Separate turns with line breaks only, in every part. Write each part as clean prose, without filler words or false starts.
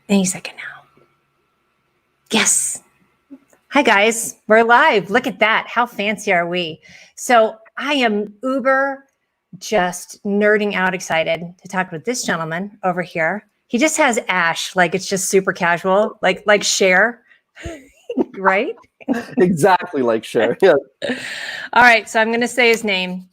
Any second now. Yes. Hi, guys. We're live. Look at that. How fancy are we? So I am uber just nerding out excited to talk with this gentleman over here. He just has Ash, like it's just super casual, like Cher, right?
Exactly like Cher. Yeah.
All right. So I'm going to say his name,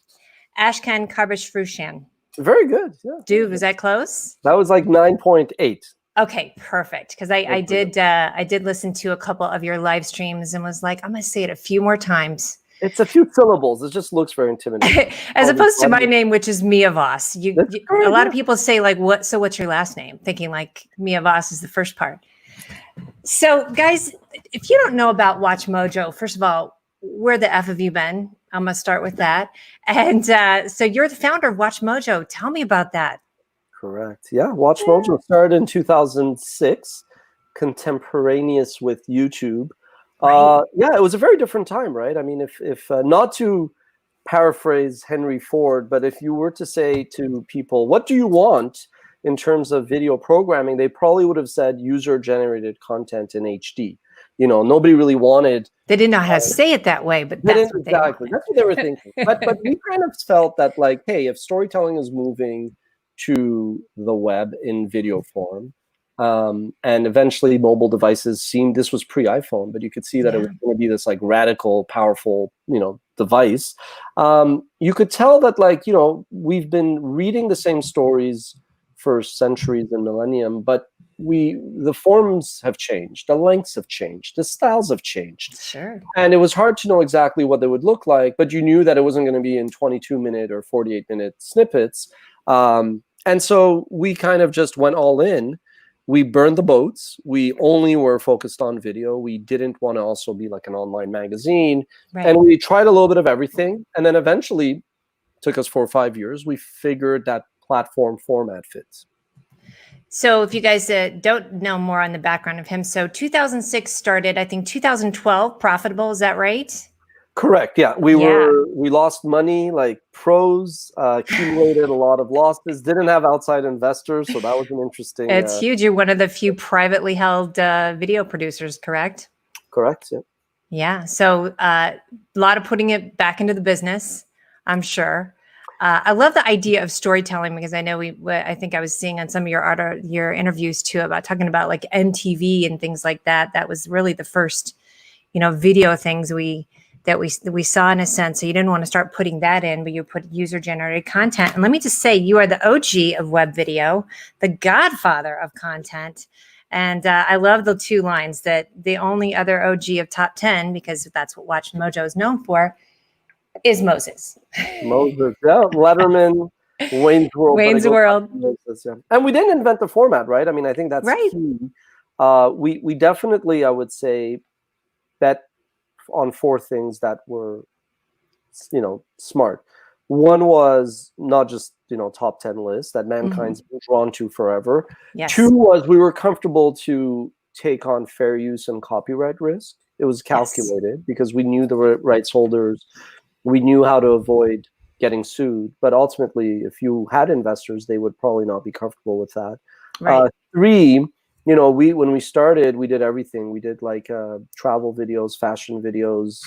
Ashkan Karbasfrooshan.
Very good. Yeah.
Dude, was that close?
That was like 9.8.
Okay, perfect. Because I did listen to a couple of your live streams and was like, I'm gonna say it a few more times.
It's a few syllables. It just looks very intimidating.
As opposed to my name, which is Mia Voss. A lot of people say like, what? So what's your last name? Thinking like Mia Voss is the first part. So guys, if you don't know about WatchMojo, first of all, where the F have you been? I'm gonna start with that. And so you're the founder of WatchMojo. Tell me about that.
Correct. Yeah. WatchMojo started in 2006, contemporaneous with YouTube.
Right.
Yeah, it was a very different time, right? I mean, if not to paraphrase Henry Ford, but if you were to say to people, what do you want in terms of video programming, they probably would have said user-generated content in HD. You know, nobody really wanted.
They didn't know how to say it that way, but that's what
exactly. That's what they were thinking. But we kind of felt that, like, hey, if storytelling is moving to the web in video form, and eventually mobile devices seemed, this was pre-iPhone, but you could see that it was going to be this like radical, powerful, device. You could tell that, like, we've been reading the same stories for centuries and millennium, but the forms have changed, the lengths have changed, the styles have changed.
Sure.
And it was hard to know exactly what they would look like, but you knew that it wasn't going to be in 22-minute or 48-minute snippets. And so we kind of just went all in. We burned the boats. We only were focused on video. We didn't want to also be like an online magazine. Right. And we tried a little bit of everything. And then eventually, it took us 4 or 5 years, we figured that platform format fits.
So if you guys don't know more on the background of him, so 2006 started, I think 2012 profitable. Is that right?
Correct. Yeah, we lost money like pros, accumulated a lot of losses, didn't have outside investors. So that was an interesting.
It's huge. You're one of the few privately held video producers, correct?
Correct. Yeah.
Yeah. So a lot of putting it back into the business, I'm sure. I love the idea of storytelling because I know I think I was seeing on some of your interviews too about talking about like MTV and things like that. That was really the first, video things that we saw in a sense. So you didn't want to start putting that in, but you put user-generated content. And let me just say, you are the OG of web video, the godfather of content. And I love the 2 lines that the only other OG of top 10, because that's what WatchMojo is known for, is Moses.
Moses, yeah. Letterman, Wayne's World.
Wayne's World.
Moses, yeah. And we didn't invent the format, right? I mean, I think that's
right.
Key. We definitely, I would say, bet on 4 things that were, smart. One was not just, top 10 lists that mankind's been drawn to forever.
Yes.
2 was we were comfortable to take on fair use and copyright risk. It was calculated because we knew the rights holders. We knew how to avoid getting sued. But ultimately, if you had investors, they would probably not be comfortable with that.
Right.
3, when we started, we did everything. We did like travel videos, fashion videos,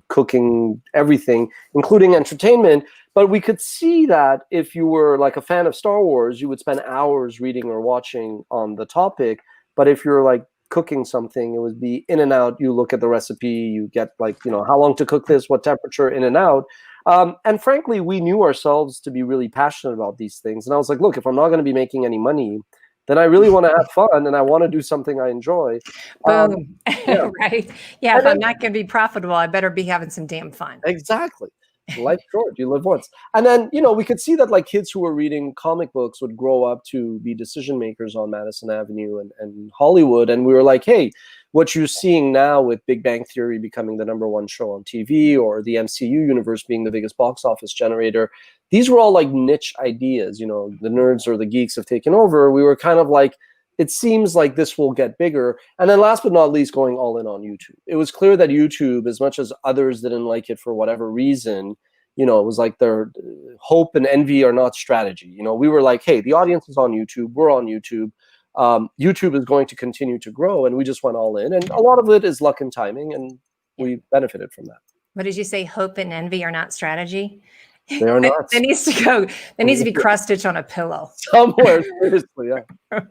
cooking, everything, including entertainment. But we could see that if you were like a fan of Star Wars, you would spend hours reading or watching on the topic. But if you're like cooking something, it would be in and out. You look at the recipe, you get like, how long to cook this, what temperature, in and out. And frankly, we knew ourselves to be really passionate about these things. And I was like, look, if I'm not going to be making any money, then I really want to have fun and I want to do something I enjoy.
Boom. Yeah. Right. Yeah. If I'm not going to be profitable, I better be having some damn fun.
Exactly. Life's short. You live once. And then, we could see that like kids who were reading comic books would grow up to be decision makers on Madison Avenue and Hollywood. And we were like, hey, what you're seeing now with Big Bang Theory becoming the #1 show on TV or the MCU universe being the biggest box office generator, these were all like niche ideas. The nerds or the geeks have taken over. We were kind of like, it seems like this will get bigger. And then last but not least, going all in on YouTube. It was clear that YouTube, as much as others didn't like it for whatever reason, it was like their hope and envy are not strategy. We were like, hey, the audience is on YouTube. We're on YouTube. YouTube is going to continue to grow, and we just went all in. And a lot of it is luck and timing, and we benefited from that.
What did you say? Hope and envy are not strategy.
They are not.
That needs to go. That needs to be cross stitched on a pillow
somewhere. Seriously, yeah.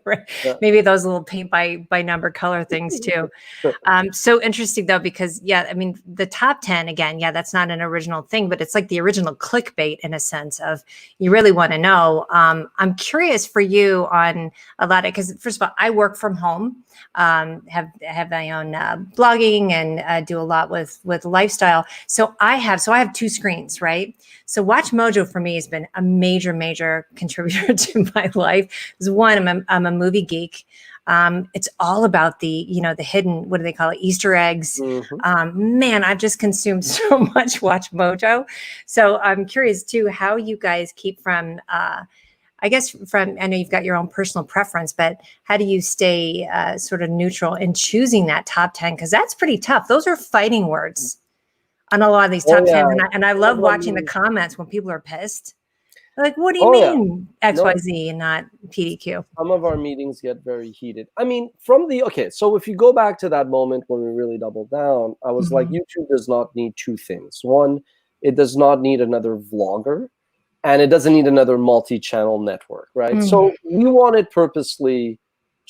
Right.
Yeah.
Maybe those little paint by number color things too. So interesting though, because I mean, the top 10 again, that's not an original thing, but it's like the original clickbait in a sense of you really want to know. I'm curious for you on a lot of, because first of all, I work from home, have my own blogging and do a lot with lifestyle. So I have two screens, right? So WatchMojo for me has been a major contributor to my life. Because one, I'm a movie geek. It's all about the hidden, what do they call it, Easter eggs. Man, I've just consumed so much WatchMojo. So I'm curious too how you guys keep from I know you've got your own personal preference, but how do you stay sort of neutral in choosing that top 10? Because that's pretty tough. Those are fighting words on a lot of these top 10s. And I love watching the comments when people are pissed. They're like, what do you mean XYZ and not PDQ?
Some of our meetings get very heated. I mean, so if you go back to that moment when we really doubled down, I was like, YouTube does not need two things. One, it does not need another vlogger, and it doesn't need another multi-channel network, right? So we wanted purposely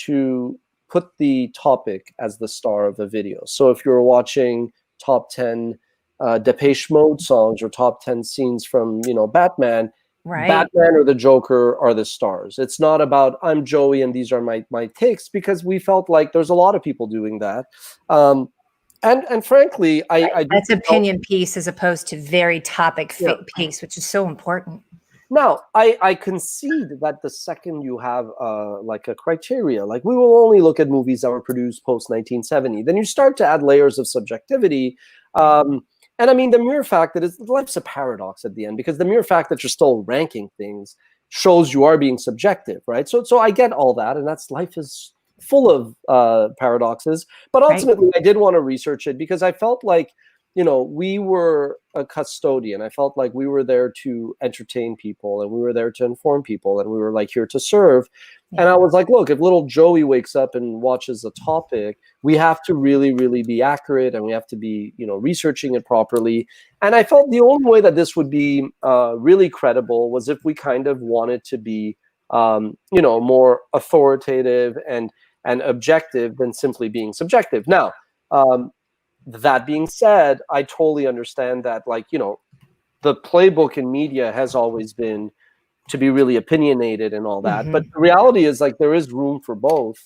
to put the topic as the star of the video. So if you're watching top 10 Depeche Mode songs or top 10 scenes from, Batman, Batman or the Joker are the stars. It's not about I'm Joey and these are my takes, because we felt like there's a lot of people doing that. And frankly,
that's opinion piece as opposed to very topic piece, which is so important.
Now, I concede that the second you have like a criteria, like we will only look at movies that were produced post 1970, then you start to add layers of subjectivity. And I mean, the mere fact that life's a paradox at the end, because the mere fact that you're still ranking things shows you are being subjective, right? So I get all that, and life is full of paradoxes. But ultimately, I did want to research it because I felt like, we were a custodian. I felt like we were there to entertain people, and we were there to inform people, and we were like here to serve. And I was like, look, if little Joey wakes up and watches a topic, we have to really, really be accurate, and we have to be, researching it properly. And I felt the only way that this would be really credible was if we kind of wanted to be, more authoritative and objective than simply being subjective. Now, that being said, I totally understand that, the playbook in media has always been to be really opinionated and all that. But the reality is, there is room for both.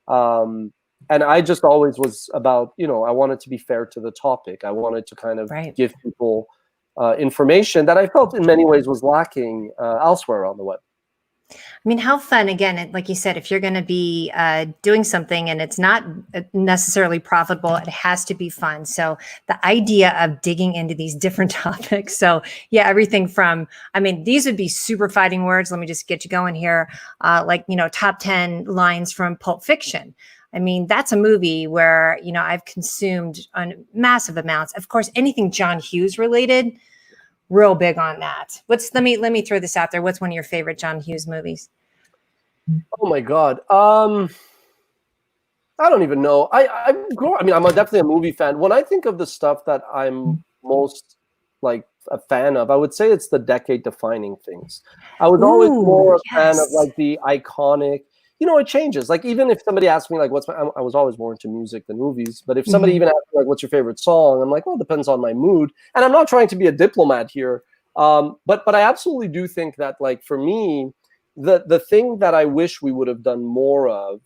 And I just always was about, I wanted to be fair to the topic. I wanted to kind of give people information that I felt in many ways was lacking elsewhere on the web.
I mean, how fun, again, like you said, if you're going to be doing something and it's not necessarily profitable, it has to be fun. So the idea of digging into these different topics. So everything from, these would be super fighting words. Let me just get you going here. Top 10 lines from Pulp Fiction. I mean, that's a movie where, I've consumed on massive amounts. Of course, anything John Hughes related, real big on that. Let me throw this out there. What's one of your favorite John Hughes movies?
Oh my God. I don't even know. I'm definitely a movie fan. When I think of the stuff that I'm most like a fan of, I would say it's the decade defining things. I was always more a fan of like the iconic, it changes. Like even if somebody asked me like I was always more into music than movies, but if somebody even asked me like what's your favorite song, I'm like, well, it depends on my mood. And I'm not trying to be a diplomat here. But I absolutely do think that like for me, the thing that I wish we would have done more of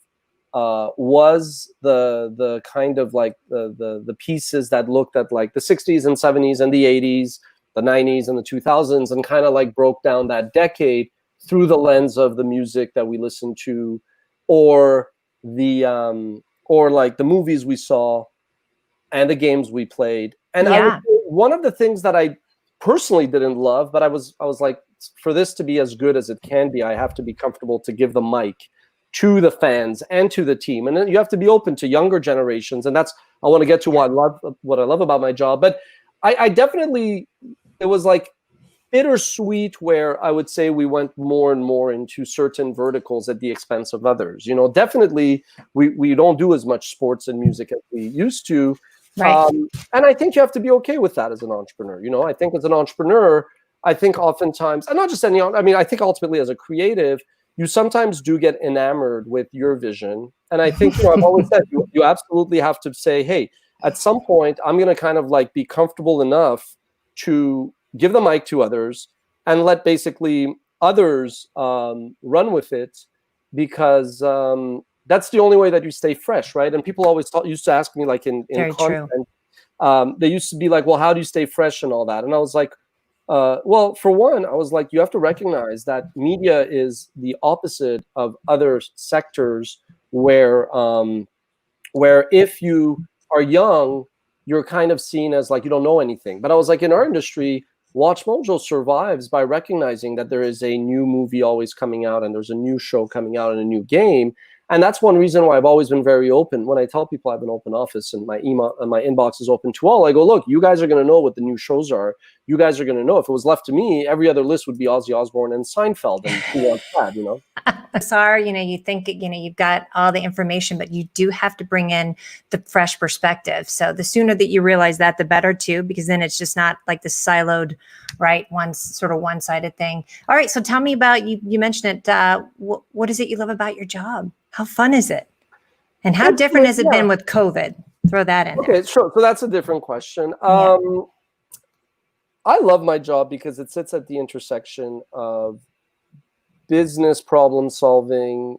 was the kind of like the pieces that looked at like the 60s and 70s and the 80s, the 90s and the 2000s, and kind of like broke down that decade through the lens of the music that we listened to, or like the movies we saw and the games we played. And I would say one of the things that I personally didn't love, but I was like, for this to be as good as it can be, I have to be comfortable to give the mic to the fans and to the team. And then you have to be open to younger generations. And that's, I want to get to what I love about my job. But I definitely, it was like, bittersweet, where I would say we went more and more into certain verticals at the expense of others. You know, definitely we don't do as much sports and music as we used to.
Right.
And I think you have to be okay with that as an entrepreneur. You know, I think as an entrepreneur, I think oftentimes, and not just any, I mean, I think ultimately as a creative, you sometimes do get enamored with your vision. And I think, you know, I've always said you absolutely have to say, hey, at some point, I'm going to kind of like be comfortable enough to give the mic to others and let basically others run with it, because that's the only way that you stay fresh, right? And people always used to ask me, like in
Very
content,
true.
they used to be like, well, how do you stay fresh and all that? And I was like, well, for one, I was like, you have to recognize that media is the opposite of other sectors where if you are young, you're kind of seen as like you don't know anything. But I was like, in our industry, WatchMojo survives by recognizing that there is a new movie always coming out, and there's a new show coming out, and a new game. And that's one reason why I've always been very open. When I tell people I have an open office and my email and my inbox is open to all, I go, look, you guys are going to know what the new shows are. You guys are going to know. If it was left to me, every other list would be Ozzy Osbourne and Seinfeld, and who wants that, you know?
Sorry, you know, you think, you know, you've got all the information, but you do have to bring in the fresh perspective. So the sooner that you realize that, the better too, because then it's just not like the siloed, right, one sort of one-sided thing. All right, so tell me about, you mentioned it, what is it you love about your job? How fun is it? And how different has it been with COVID? Throw that in there.
Okay, sure. So that's a different question.
Yeah.
I love my job because it sits at the intersection of business problem solving,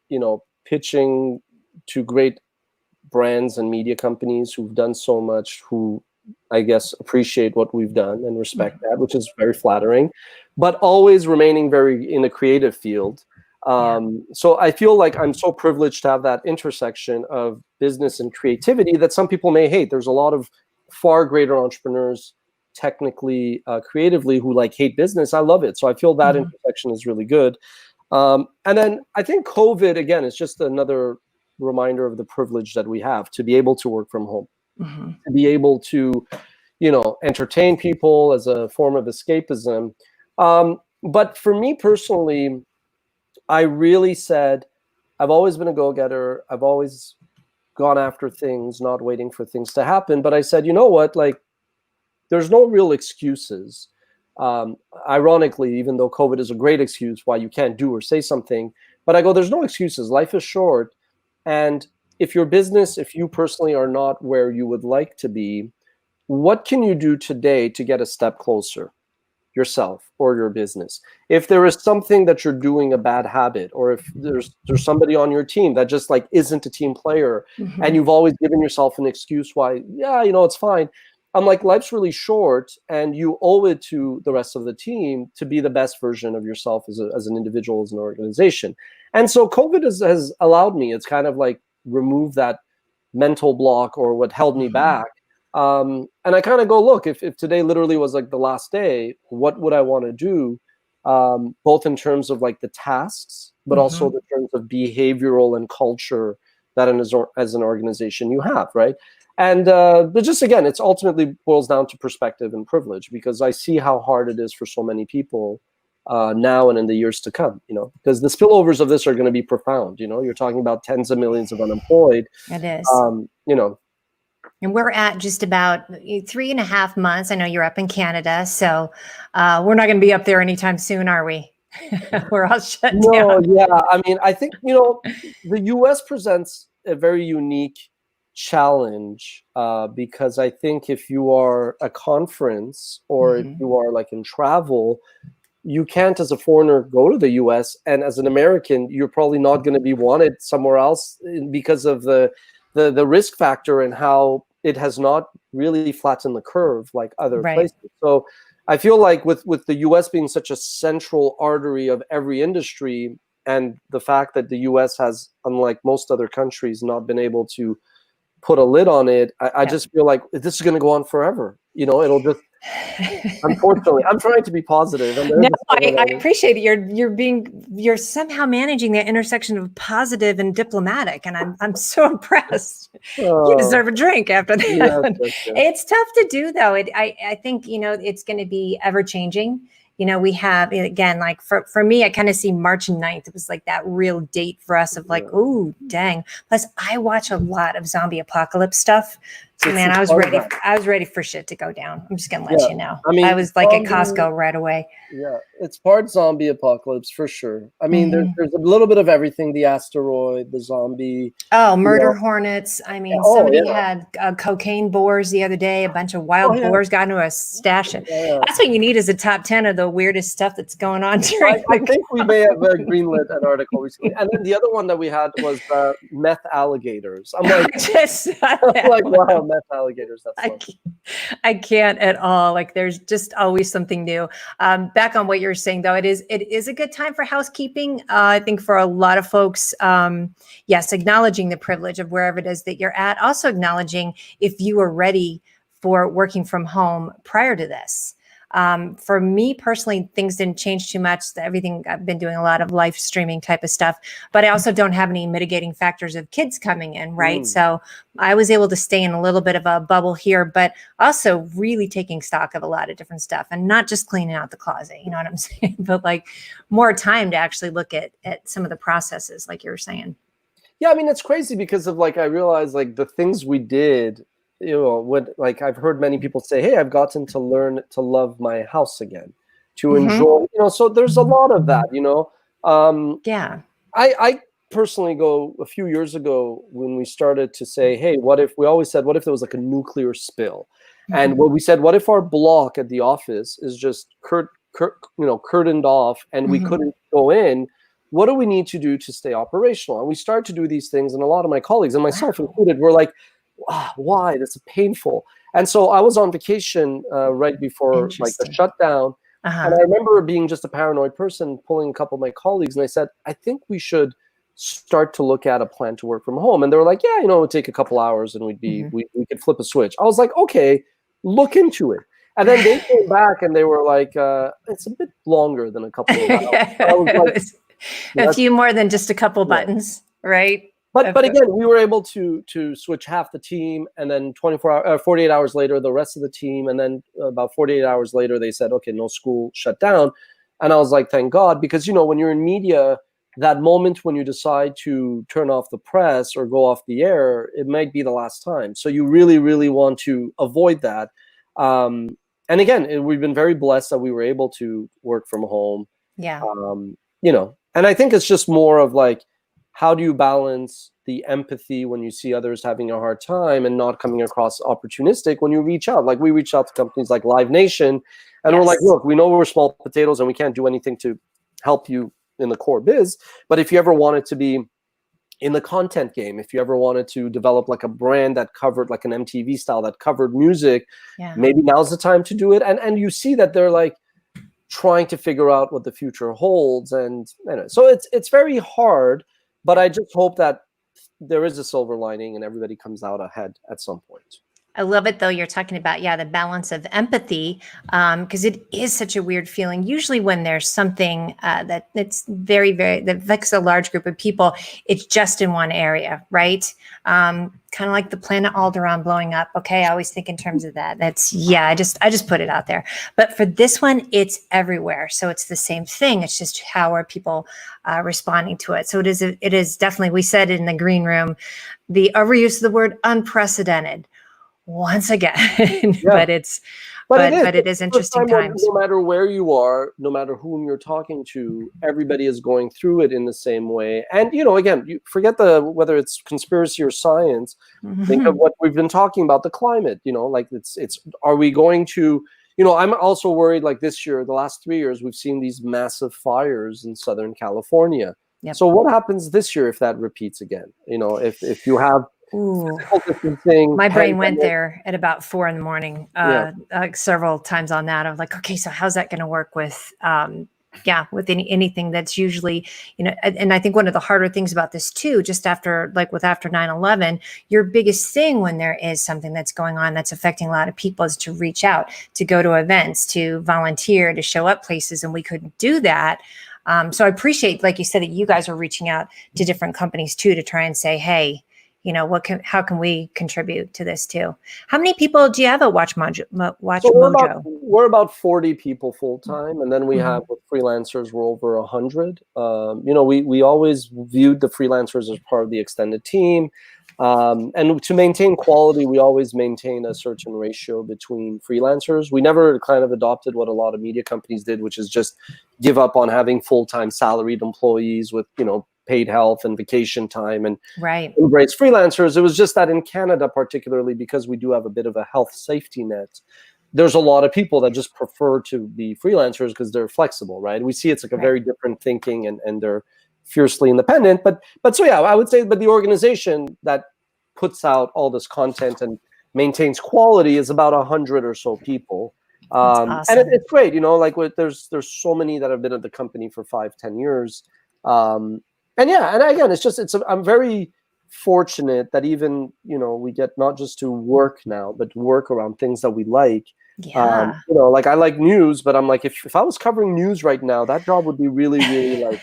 you know, pitching to great brands and media companies who've done so much, who I guess appreciate what we've done and respect that, which is very flattering, but always remaining very in a creative field. So I feel like I'm so privileged to have that intersection of business and creativity that some people may hate. There's a lot of far greater entrepreneurs, technically, creatively, who like hate business. I love it. So I feel that intersection is really good. And then I think COVID, again, is just another reminder of the privilege that we have to be able to work from home, to be able to, you know, entertain people as a form of escapism. But for me personally, I really said, I've always been a go-getter. I've always gone after things, not waiting for things to happen. But I said, you know what, like, there's no real excuses. Ironically, even though COVID is a great excuse why you can't do or say something, but I go, there's no excuses. Life is short. And if your business, if you personally are not where you would like to be, what can you do today to get a step closer? Yourself or your business. If there is something that you're doing, a bad habit, or if there's somebody on your team that just like isn't a team player, and you've always given yourself an excuse why, yeah, you know, it's fine. I'm like, life's really short, and you owe it to the rest of the team to be the best version of yourself as an individual, as an organization. And so COVID has allowed me, it's kind of like removed that mental block or what held me back. And I kind of go, look, if today literally was like the last day, what would I want to do? Both in terms of like the tasks, but also in terms of behavioral and culture that as an organization you have, right? And but just again, it's ultimately boils down to perspective and privilege, because I see how hard it is for so many people now and in the years to come, you know, because the spillovers of this are going to be profound. You know, you're talking about tens of millions of unemployed.
It is.
You know.
And we're at just about 3.5 months. I know you're up in Canada, so we're not going to be up there anytime soon, are we? We're all shut down.
No, yeah. I mean, I think, you know, the US presents a very unique challenge because I think if you are a conference or if you are like in travel, you can't, as a foreigner, go to the US. And as an American, you're probably not going to be wanted somewhere else because of the risk factor and how it has not really flattened the curve like other places. So I feel like with the US being such a central artery of every industry, and the fact that the US has, unlike most other countries, not been able to put a lid on it, I just feel like this is going to go on forever. You know, it'll just, unfortunately, I'm trying to be positive.
No, I appreciate it. You're somehow managing that intersection of positive and diplomatic, and I'm so impressed. You deserve a drink after that. It's tough to do, though. I think, you know, it's going to be ever changing. we have, again, like for me, I kind of see March 9th. It was like that real date for us of like, oh, dang. Plus, I watch a lot of zombie apocalypse stuff. Man, I was ready for shit to go down. I'm just gonna let you know.
I mean,
I was like at Costco right away.
Yeah, it's part zombie apocalypse for sure. I mean, there's a little bit of everything: the asteroid, the zombie.
Oh, murder hornets. I mean, somebody had cocaine boars the other day. A bunch of wild boars got into a stash. That's what you need, is a top 10 of the weirdest stuff that's going on during.
I think we may have greenlit an article recently. And then the other one that we had was meth alligators. I'm like, wow, meth alligators. That's
I can't at all. Like, there's just always something new. Back on what you're saying, though, it is a good time for housekeeping. I think for a lot of folks, yes, acknowledging the privilege of wherever it is that you're at. Also acknowledging if you were ready for working from home prior to this. For me personally, things didn't change too much. Everything, I've been doing a lot of live streaming type of stuff, but I also don't have any mitigating factors of kids coming in, right? So I was able to stay in a little bit of a bubble here, but also really taking stock of a lot of different stuff and not just cleaning out the closet, you know what I'm saying? But like more time to actually look at some of the processes, like you were saying.
Yeah, I mean, it's crazy because of like, I realized like the things we did, like I've heard many people say, hey, I've gotten to learn to love my house again, to enjoy, so there's a lot of that,
Yeah.
I personally go a few years ago when we started to say, hey, we always said, what if there was like a nuclear spill? And what we said, what if our block at the office is just curtained off and we couldn't go in? What do we need to do to stay operational? And we started to do these things, and a lot of my colleagues, and myself included, were like, why? That's painful. And so I was on vacation right before like the shutdown. And I remember being just a paranoid person, pulling a couple of my colleagues, and I said, I think we should start to look at a plan to work from home. And they were like, yeah, it would take a couple hours and we could flip a switch. I was like, okay, look into it. And then they came back and they were like, it's a bit longer than a couple of hours. I was like,
a few more than just a couple buttons, right?
But again, we were able to switch half the team, and then 48 hours later, the rest of the team, and then about 48 hours later, they said, okay, no school, shut down. And I was like, thank God, because when you're in media, that moment when you decide to turn off the press or go off the air, it might be the last time. So you really, really want to avoid that. And again, we've been very blessed that we were able to work from home.
Yeah.
And I think it's just more of like, how do you balance the empathy when you see others having a hard time and not coming across opportunistic when you reach out? Like we reach out to companies like Live Nation, and we're like, look, we know we're small potatoes and we can't do anything to help you in the core biz. But if you ever wanted to be in the content game, if you ever wanted to develop like a brand that covered like an MTV style that covered music, maybe now's the time to do it. And you see that they're like trying to figure out what the future holds. And so it's very hard. But I just hope that there is a silver lining and everybody comes out ahead at some point.
I love it, though. You're talking about, the balance of empathy, because it is such a weird feeling. Usually when there's something that's very, very, that affects a large group of people, it's just in one area, right? Kind of like the planet Alderaan blowing up. Okay, I always think in terms of that. That's, I just put it out there. But for this one, it's everywhere. So it's the same thing. It's just how are people responding to it. So it is definitely, we said in the green room, the overuse of the word unprecedented. Once again, but it is interesting times.
No matter where you are, no matter whom you're talking to, everybody is going through it in the same way. And again, you forget whether it's conspiracy or science. Think of what we've been talking about, the climate. Like it's are we going to? I'm also worried. Like this year, the last 3 years, we've seen these massive fires in Southern California.
Yep.
So what happens this year if that repeats again? If you have
my brain went there at about 4 a.m, several times on that. I was like, okay, so how's that going to work with, with anything that's usually, and I think one of the harder things about this too, just after 9/11, your biggest thing when there is something that's going on that's affecting a lot of people is to reach out, to go to events, to volunteer, to show up places, and we couldn't do that. So I appreciate, like you said, that you guys are reaching out to different companies too, to try and say, hey, how can we contribute to this too? How many people do you have at
So
WatchMojo?
we're about 40 people full time, and then we
Mhm.
have with freelancers we're over 100. We always viewed the freelancers as part of the extended team, and to maintain quality, we always maintain a certain ratio between freelancers. We never kind of adopted what a lot of media companies did, which is just give up on having full-time salaried employees with paid health and vacation time and
Right.
embrace freelancers. It was just that in Canada, particularly because we do have a bit of a health safety net, there's a lot of people that just prefer to be freelancers because they're flexible, right? We see it's like a very different thinking, and they're fiercely independent. But so yeah, I would say, but the organization that puts out all this content and maintains quality is about 100 or so people.
That's
And
awesome.
it's great, like there's so many that have been at the company for 5-10 years. And yeah, and again, I'm very fortunate that even we get not just to work now, but work around things that we like.
Yeah.
Like I like news, but I'm like, if I was covering news right now, that job would be really, really like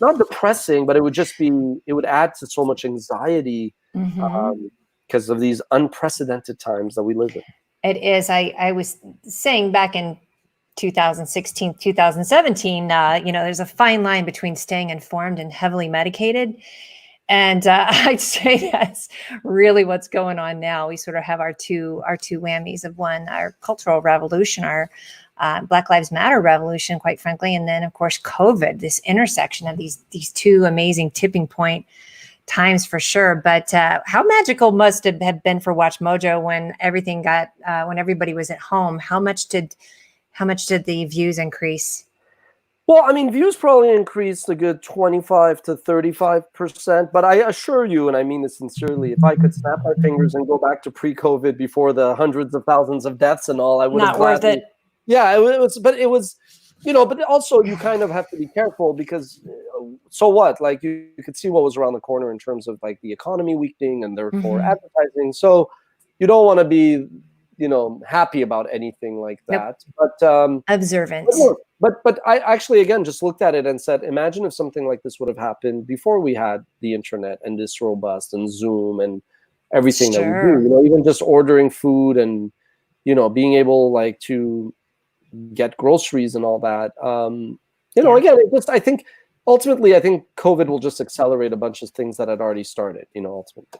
not depressing, but it would add to so much anxiety
Mhm.
because of these unprecedented times that we live in.
It is. I was saying back in 2016, 2017, there's a fine line between staying informed and heavily medicated. And I'd say that's really what's going on now. We sort of have our two whammies of one, our cultural revolution, our Black Lives Matter revolution, quite frankly, and then of course COVID. This intersection of these two amazing tipping point times for sure. But how magical must it have been for WatchMojo when when everybody was at home? How much did the views increase?
Well, I mean, views probably increased a good 25 to 35%. But I assure you, and I mean this sincerely, if I could snap my fingers and go back to pre-COVID before the hundreds of thousands of deaths and all, I would have
Not worth
gladly.
it.
Yeah, it was, but also you kind of have to be careful because so what? Like you could see what was around the corner in terms of like the economy weakening and therefore
Mhm.
advertising. So you don't want to be, happy about anything like
Nope.
that. But
Observant.
look, but I actually again just looked at it and said, imagine if something like this would have happened before we had the internet and this robust and Zoom and everything that we do.
Sure.
Even just ordering food and being able like to get groceries and all that.
Yeah.
Again, I think ultimately, I think COVID will just accelerate a bunch of things that had already started. Ultimately.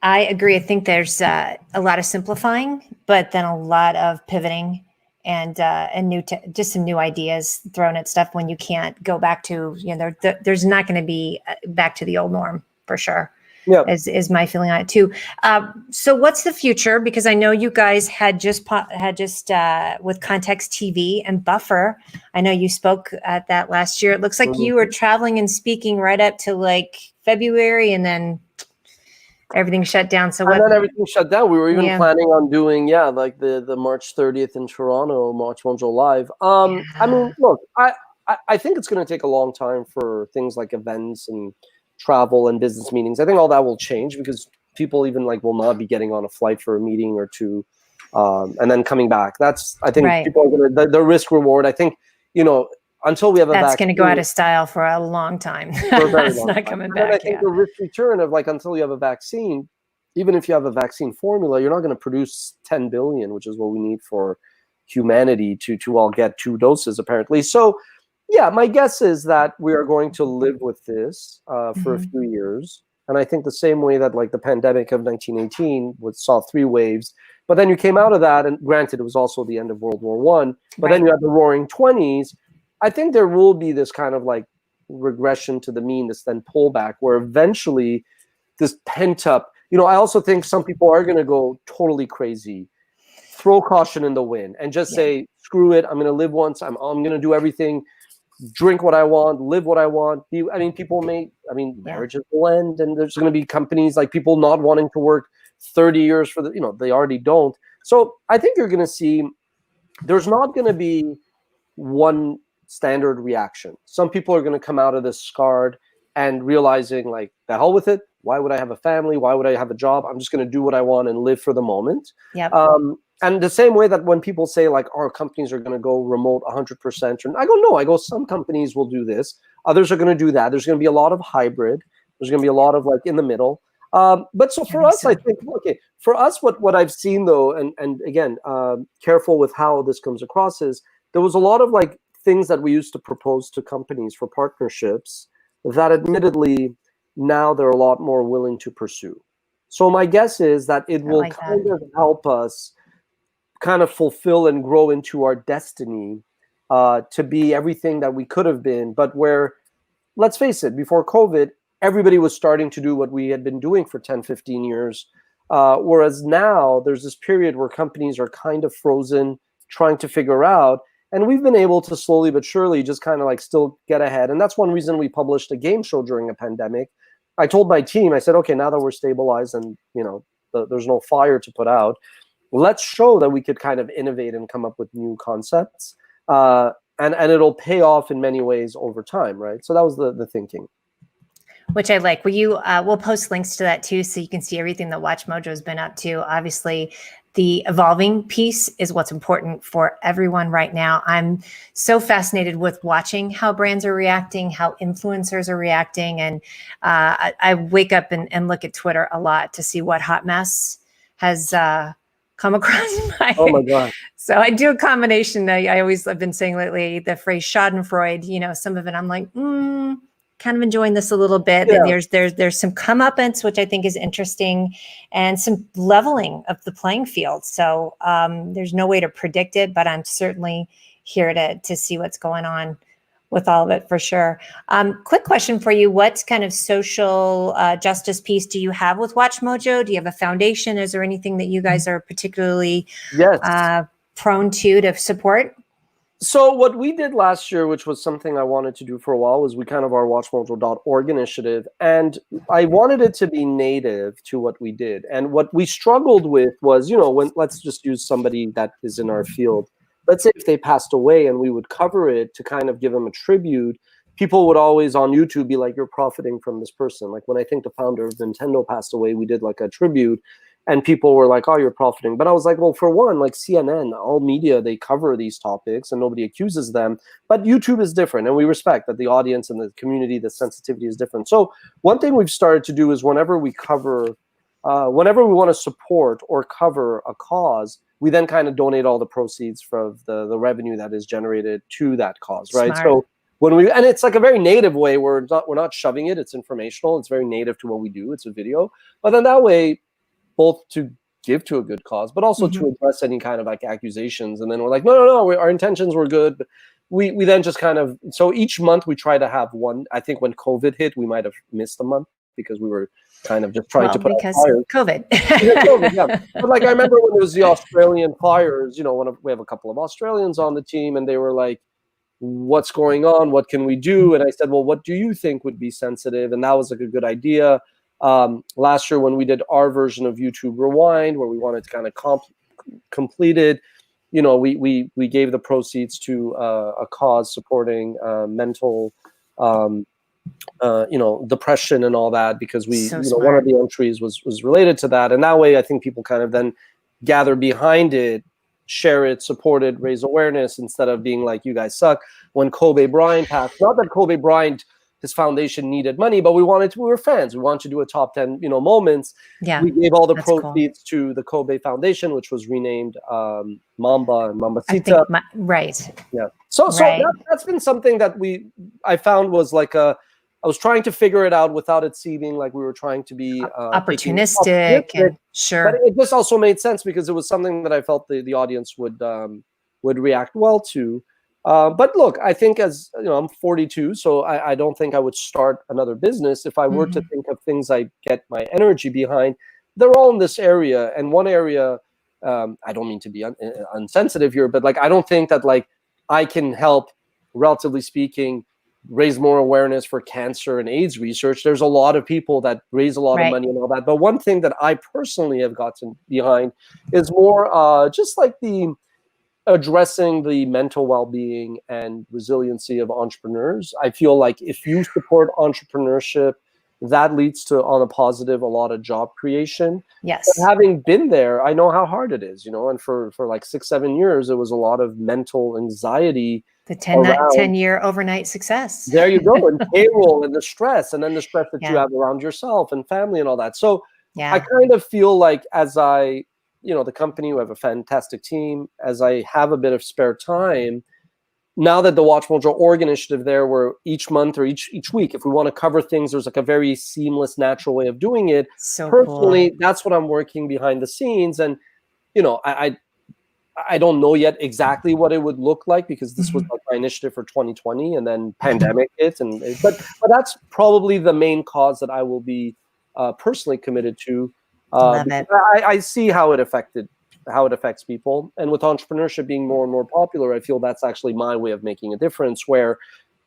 I agree. I think there's a lot of simplifying, but then a lot of pivoting and just some new ideas thrown at stuff when you can't go back to, there's not going to be back to the old norm for sure.
Yeah.
Is my feeling on it too. So what's the future? Because I know you guys had just with Context TV and Buffer. I know you spoke at that last year. It looks like you were traveling and speaking right up to like February, and then everything shut down. So
And then everything shut down. We were even
Yeah.
planning on doing, like the March 30th in Toronto, WatchMojo Live. I mean, look, I think it's going to take a long time for things like events and travel and business meetings. I think all that will change because people even like will not be getting on a flight for a meeting or two, and then coming back. I think
Right.
people are going to, the risk reward. I think, until we have a
That's
vaccine.
going to go out of style for a long time.
For a very
It's
long
not
time.
coming
And then I
back.
think
Yeah.
the risk return of like until you have a vaccine, even if you have a vaccine formula, you're not going to produce 10 billion, which is what we need for humanity to all get 2 doses apparently. So yeah, my guess is that we are going to live with this for a few years. And I think the same way that like the pandemic of 1918 saw 3 waves, but then you came out of that, and granted it was also the end of World War I, but then you had the Roaring 20s. I think there will be this kind of like regression to the mean, this then pullback where eventually this pent up, I also think some people are going to go totally crazy, throw caution in the wind and just say, screw it. I'm going to live once. I'm going to do everything, drink what I want, live what I want. Marriages will end, and there's going to be companies like people not wanting to work 30 years for they already don't. So I think you're going to see, there's not going to be one standard reaction. Some people are going to come out of this scarred and realizing like, the hell with it. Why would I have a family? Why would I have a job? I'm just going to do what I want and live for the moment.
Yep.
And the same way that when people say like, our companies are going to go remote 100%, I go, no, I go, some companies will do this. Others are going to do that. There's going to be a lot of hybrid. There's going to be a lot of like in the middle. But so for us, I think, okay, for us, what I've seen though, and again, careful with how this comes across, is there was a lot of like things that we used to propose to companies for partnerships that admittedly now they're a lot more willing to pursue. So my guess is that it will kind of help us kind of fulfill and grow into our destiny, to be everything that we could have been, but where, let's face it, before COVID, everybody was starting to do what we had been doing for 10, 15 years. Whereas now there's this period where companies are kind of frozen, trying to figure out, and we've been able to slowly but surely just kind of like still get ahead. And that's one reason we published a game show during a pandemic. I told my team, I said, okay, now that we're stabilized and, you know, there's no fire to put out, let's show that we could kind of innovate and come up with new concepts. And it'll pay off in many ways over time, right? So that was the thinking.
Which I like. We'll post links to that too, so you can see everything that WatchMojo has been up to. Obviously, the evolving piece is what's important for everyone right now. I'm so fascinated with watching how brands are reacting, how influencers are reacting. And I wake up and look at Twitter a lot to see what hot mess has come across my.
Oh my God.
So I do a combination. I've been saying lately the phrase Schadenfreude, you know, some of it I'm like, kind of enjoying this a little bit. Yeah. There's some comeuppance, which I think is interesting, and some leveling of the playing field. So there's no way to predict it, but I'm certainly here to see what's going on with all of it for sure. Quick question for you. What kind of social justice piece do you have with WatchMojo? Do you have a foundation? Is there anything that you guys are particularly prone to support?
So what we did last year, which was something I wanted to do for a while, was we kind of our WatchMojo.org initiative. And I wanted it to be native to what we did. And what we struggled with was, you know, let's just use somebody that is in our field. Let's say if they passed away and we would cover it to kind of give them a tribute, people would always on YouTube be like, you're profiting from this person. Like when I think the founder of Nintendo passed away, we did like a tribute. And people were like, oh, you're profiting. But I was like, well, for one, like CNN, all media, they cover these topics and nobody accuses them. But YouTube is different. And we respect that the audience and the community, the sensitivity is different. So one thing we've started to do is whenever we cover, whenever we want to support or cover a cause, we then kind of donate all the proceeds from the revenue that is generated to that cause, right?
Smart.
So when and it's like a very native way where we're not shoving it. It's informational. It's very native to what we do. It's a video. But then that way, both to give to a good cause, but also to address any kind of like accusations. And then we're like, no, our intentions were good. But we then just kind of, so each month we try to have one. I think when COVID hit, we might have missed a month because we were kind of just trying to put out fires.
COVID.
COVID, yeah. But like I remember when it was the Australian fires, you know, we have a couple of Australians on the team and they were like, what's going on? What can we do? And I said, well, what do you think would be sensitive? And that was like a good idea. Last year when we did our version of YouTube Rewind, where we wanted to kind of complete it, you know, we gave the proceeds to a cause supporting mental, you know, depression and all that, because one of the entries was related to that. And that way, I think people kind of then gather behind it, share it, support it, raise awareness, instead of being like, you guys suck. When Kobe Bryant passed, not that Kobe Bryant, his foundation needed money, but we were fans. We wanted to do a top 10, you know, moments.
Yeah,
we gave all the proceeds to the Kobe Foundation, which was renamed Mamba and Mambacita.
Right.
Yeah. So that's been something that I found was like I was trying to figure it out without it seeming like we were trying to be
opportunistic. And sure.
But it just also made sense because it was something that I felt the audience would react well to. But look, I think, as you know, I'm 42, so I don't think I would start another business. If I were to think of things I get my energy behind, they're all in this area. And one area, I don't mean to be unsensitive here, but like I don't think that like I can help, relatively speaking, raise more awareness for cancer and AIDS research. There's a lot of people that raise a lot of money and all that. But one thing that I personally have gotten behind is more just like addressing the mental well-being and resiliency of entrepreneurs. I feel like if you support entrepreneurship, that leads to, on a positive, a lot of job creation.
Yes.
But having been there, I know how hard it is, you know, and for like 6-7 years, it was a lot of mental anxiety
The
around.
10-year overnight success.
There you go. And payroll and the stress, and then the stress that you
Yeah.
have around yourself and family and all that. So I
Yeah.
kind of feel like as I, the company, we have a fantastic team, as I have a bit of spare time, now that the WatchMojo org initiative there, where each month or each week, if we want to cover things, there's like a very seamless, natural way of doing it.
So
Personally,
cool.
that's what I'm working behind the scenes. And, I don't know yet exactly what it would look like, because this was like my initiative for 2020, and then pandemic hit. But that's probably the main cause that I will be personally committed to,
Love
because
it.
I see how it affects people. And with entrepreneurship being more and more popular, I feel that's actually my way of making a difference, where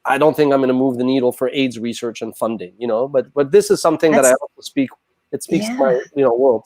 I don't think I'm going to move the needle for AIDS research and funding, but this is something that I
That's,
also it speaks to
yeah.
my, world.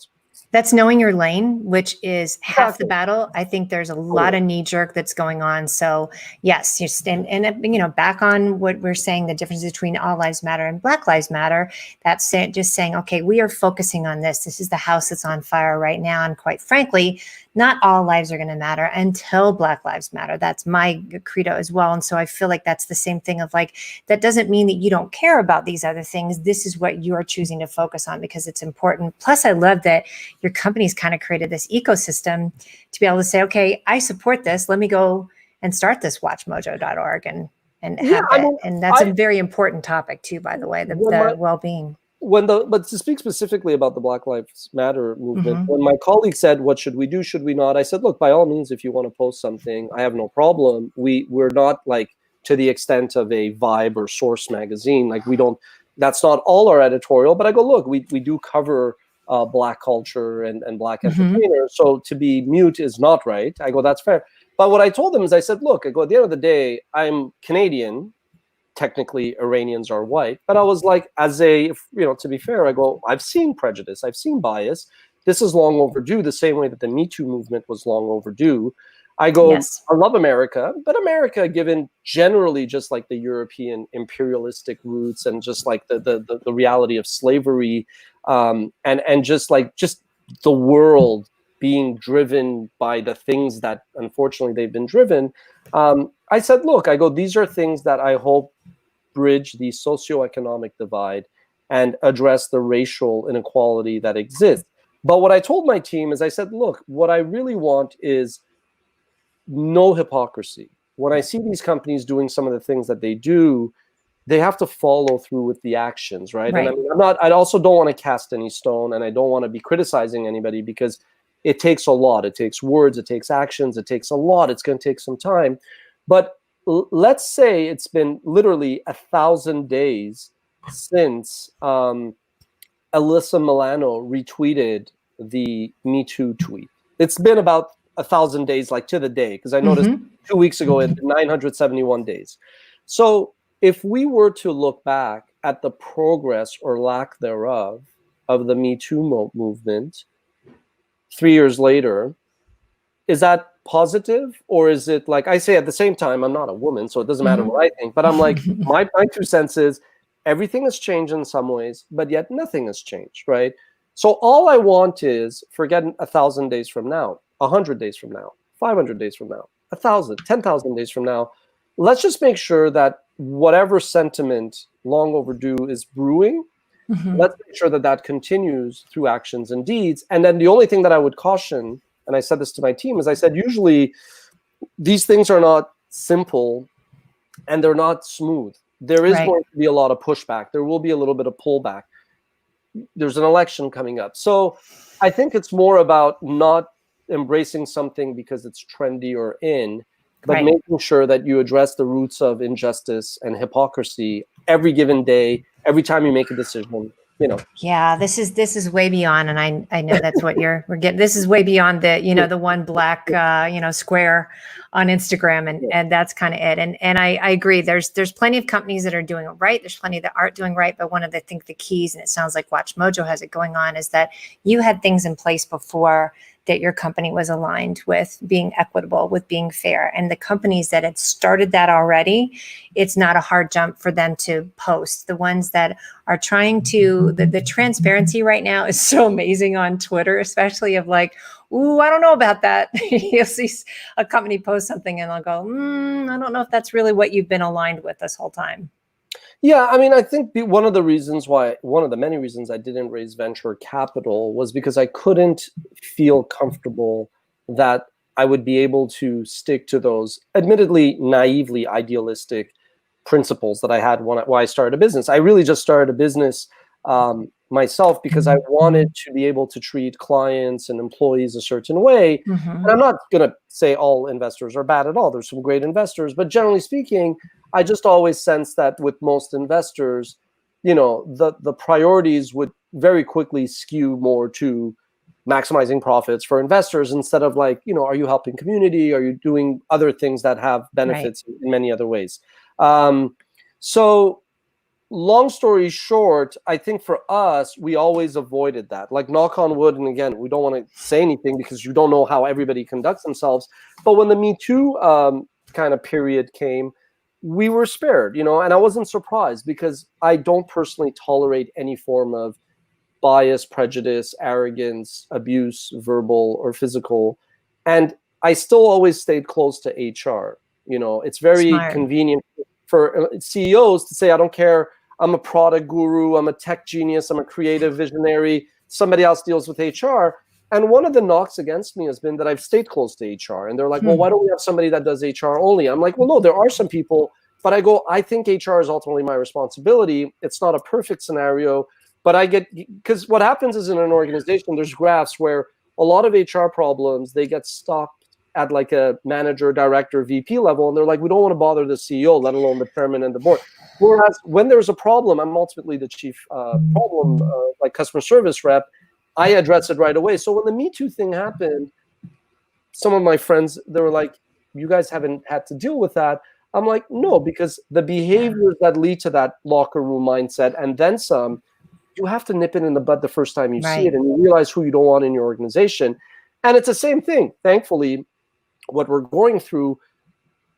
That's knowing your lane, which is half the
Exactly.
battle. I think there's a lot
Totally.
of knee jerk that's going on. So yes, and back on what we're saying, the difference between all lives matter and Black Lives Matter. That's just saying, okay, we are focusing on this. This is the house that's on fire right now. And quite frankly, not all lives are going to matter until Black Lives Matter. That's my credo as well. And so I feel like that's the same thing of like, that doesn't mean that you don't care about these other things. This is what you are choosing to focus on because it's important. Plus, I love that your company's kind of created this ecosystem to be able to say, okay, I support this. Let me go and start this watchmojo.org and
Yeah,
have
I
that.
mean,
And that's a very important topic too, by the way, the well-being.
but to speak specifically about the Black Lives Matter movement,
Mm-hmm.
when my colleague said, "What should we do? Should we not?" I said, "Look, by all means, if you want to post something, I have no problem. We're not like to the extent of a Vibe or Source magazine. Like we don't. That's not all our editorial. But I go, look, we do cover Black culture and Black
Mm-hmm.
entertainers. So to be mute is not right. I go, that's fair. But what I told them is, I said, look, I go, at the end of the day, I'm Canadian. Technically Iranians are white, but I was like, to be fair, I go, I've seen prejudice, I've seen bias. This is long overdue, the same way that the Me Too movement was long overdue. I go,
Yes.
I love America, but America, given generally just like the European imperialistic roots and just like the reality of slavery, and just the world being driven by the things that unfortunately they've been driven. I said, look, I go, these are things that I hope bridge the socioeconomic divide and address the racial inequality that exists. But what I told my team is, I said, look, what I really want is no hypocrisy. When I see these companies doing some of the things that they do, they have to follow through with the actions, right? And I
Right.
mean, I also don't want to cast any stone, and I don't want to be criticizing anybody, because it takes a lot. It takes words, it takes actions, it takes a lot. It's going to take some time. But let's say it's been literally 1,000 days since Alyssa Milano retweeted the Me Too tweet. It's been about 1,000 days, like to the day, because I noticed
Mm-hmm.
2 weeks ago it had 971 days. So if we were to look back at the progress or lack thereof of the Me Too movement 3 years later, is that positive? Or is it, like I say, at the same time, I'm not a woman, so it doesn't matter what I think, but I'm like, my 2 cents is, everything has changed in some ways, but yet nothing has changed, right? So all I want is, forget 1,000 days from now, 100 days from now, 500 days from now, 1,000, 10,000 days from now, let's just make sure that whatever sentiment long overdue is brewing,
Mm-hmm.
let's make sure that that continues through actions and deeds. And then the only thing that I would caution, and I said this to my team, is I said, usually these things are not simple and they're not smooth. There is
Right.
going to be a lot of pushback. There will be a little bit of pullback. There's an election coming up. So I think it's more about not embracing something because it's trendy or in, but
Right.
making sure that you address the roots of injustice and hypocrisy every given day, every time you make a decision.
Yeah, this is way beyond, and I know that's what we're getting. This is way beyond the one black square on Instagram, and that's kind of it. And I agree. There's plenty of companies that are doing it right. There's plenty that aren't doing right. But one of the keys, and it sounds like WatchMojo has it going on, is that you had things in place before that your company was aligned with being equitable, with being fair. And the companies that had started that already, it's not a hard jump for them to post. The ones that are trying to, the transparency right now is so amazing on Twitter, especially of like, ooh, I don't know about that. You'll see a company post something and they'll go, I don't know if that's really what you've been aligned with this whole time.
Yeah, I mean, I think one of the many reasons I didn't raise venture capital was because I couldn't feel comfortable that I would be able to stick to those admittedly naively idealistic principles that I had when I started a business. I really just started a business myself because I wanted to be able to treat clients and employees a certain way. And I'm not going to say all investors are bad at all. There's some great investors, but generally speaking, I just always sense that with most investors, the priorities would very quickly skew more to maximizing profits for investors instead of like, are you helping community? Are you doing other things that have benefits in many other ways? So long story short, I think for us, we always avoided that. Like, knock on wood, and again, we don't want to say anything because you don't know how everybody conducts themselves. But when the Me Too kind of period came, we were spared, and I wasn't surprised because I don't personally tolerate any form of bias, prejudice, arrogance, abuse, verbal or physical. And I still always stayed close to HR. It's very convenient for CEOs to say, I don't care, I'm a product guru, I'm a tech genius, I'm a creative visionary, somebody else deals with HR. And one of the knocks against me has been that I've stayed close to HR. And they're like, well, why don't we have somebody that does HR only? I'm like, well, no, there are some people, but I think HR is ultimately my responsibility. It's not a perfect scenario, but because what happens is in an organization, there's graphs where a lot of HR problems, they get stopped at like a manager, director, VP level. And they're like, we don't want to bother the CEO, let alone the chairman and the board. Whereas when there's a problem, I'm ultimately the chief problem, like customer service rep. I address it right away. So when the Me Too thing happened, some of my friends, they were like, you guys haven't had to deal with that. I'm like, no, because the behaviors that lead to that locker room mindset and then some, you have to nip it in the bud the first time you see it, and you realize who you don't want in your organization. And it's the same thing. Thankfully, what we're going through,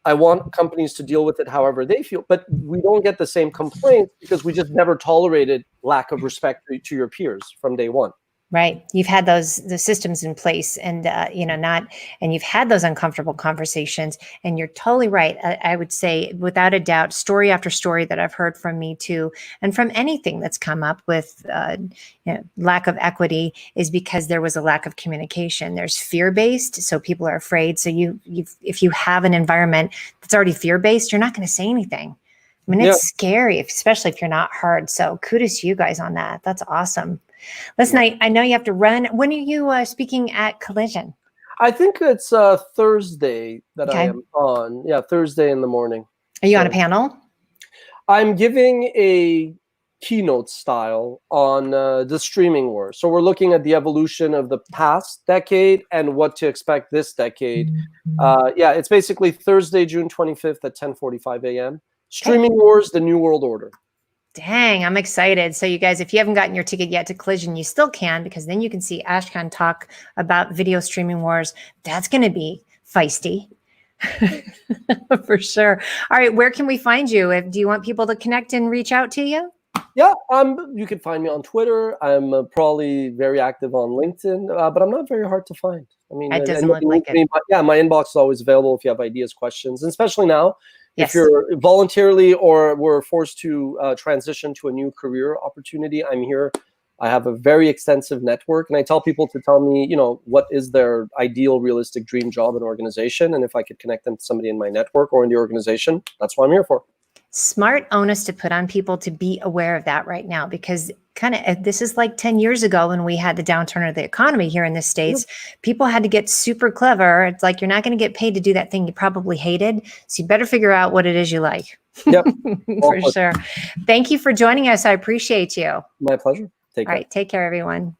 I want companies to deal with it however they feel, but we don't get the same complaints because we just never tolerated lack of respect to your peers from day one.
Right. You've had the systems in place and, and you've had those uncomfortable conversations, and you're totally right. I would say without a doubt, story after story that I've heard from Me Too and from anything that's come up with lack of equity is because there was a lack of communication. There's fear-based, so people are afraid. So if you have an environment that's already fear-based, you're not going to say anything. I mean, it's scary, especially if you're not heard. So kudos to you guys on that. That's awesome. Listen, I know you have to run. When are you speaking at Collision?
I think it's Thursday that I am on. Yeah, Thursday in the morning.
Are you on a panel?
I'm giving a keynote style on the streaming wars. So we're looking at the evolution of the past decade and what to expect this decade. It's basically Thursday, June 25th at 10:45 a.m. Streaming Wars, the New World Order.
Dang, I'm excited. So you guys, if you haven't gotten your ticket yet to Collision, you still can, because then you can see Ashkan talk about video streaming wars. That's going to be feisty. For sure. All right. Where can we find you? Do you want people to connect and reach out to you?
Yeah, you can find me on Twitter. I'm probably very active on LinkedIn, but I'm not very hard to find. I mean,
it doesn't look like it.
Yeah, my inbox is always available if you have ideas, questions, and especially now. If you're voluntarily or were forced to transition to a new career opportunity, I'm here. I have a very extensive network, and I tell people to tell me, what is their ideal, realistic dream job and organization, and if I could connect them to somebody in my network or in the organization, that's what I'm here for.
Smart onus to put on people to be aware of that right now, because this is like 10 years ago when we had the downturn of the economy here in the States. People had to get super clever. It's like, you're not going to get paid to do that thing you probably hated. So you better figure out what it is you like.
Yep.
For sure. Thank you for joining us. I appreciate you.
My pleasure. Take care.
All right. Take care, everyone.